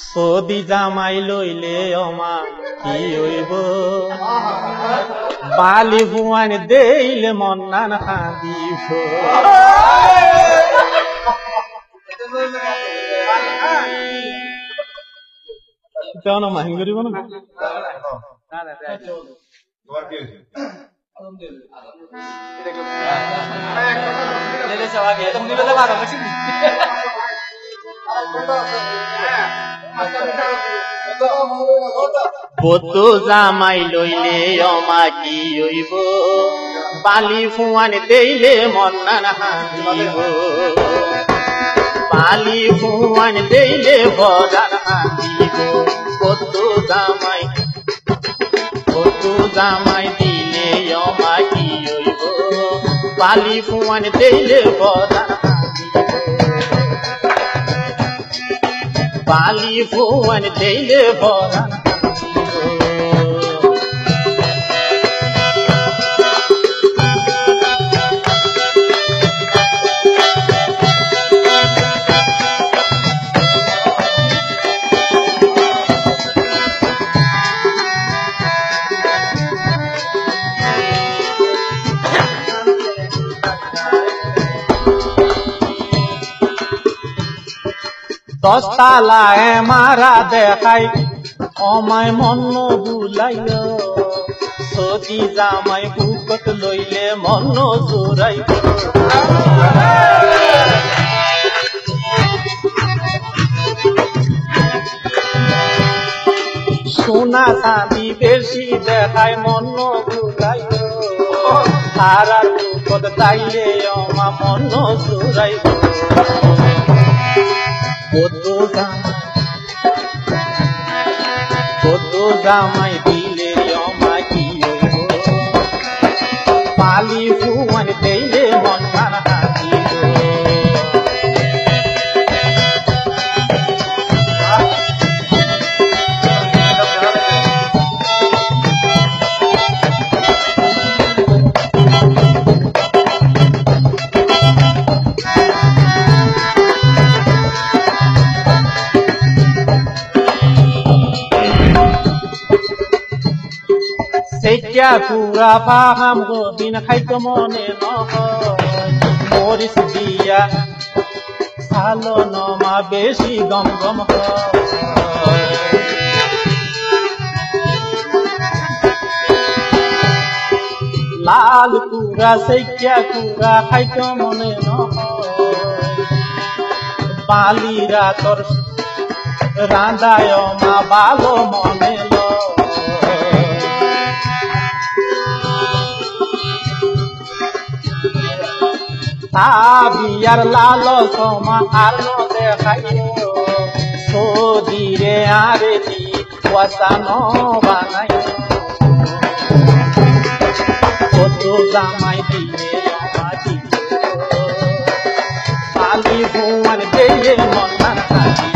সদি জামাই লইলে অমা কি হইব বালি ভুয়ান দেইলে মন্নান হাঁদিব কেন মাহিন করিব না বত জামাই লইলে অমা কি হইব বালি ফুয়ান দেইলে মন্নান হাঁদিব বালি ফুয়ান দেইলে বদান হাঁদিব বত জামাই দিলে অমা কি হইব বালি ফুয়ান দেইলে বদান বালি ফুয়ান দেইলে বদান দশতালায় মারা দেখাই অমায় মন বুলাইল সদি জামাই বুকত লইলে মন জোরাই সোনা চাঁদি বেশি দেখায় মন বুলাইল হারার বুকত তাইলে অমা মন জোরাই কত জামাই দিলে অমা কি হইব পালি ফুয়ান দেইলে মন হাঁদিব সেইটা পুরা পাহাম গদিন খাইতো মনে নহয় মরিচ দিয়া ভালো নমা বেশি গম গম লাল পুরা সেইটা পুরা খাইতো মনে নহয় বালিরা তোর রাঁধায় মা ভালো মনে বিয়ার লাল সমা আর দেখাইও সদিরে আরে দি ওয়াসানো বানাই কত জামাই দিলে বালি ভুয়ান দেইলে মন্নান হাঁদিব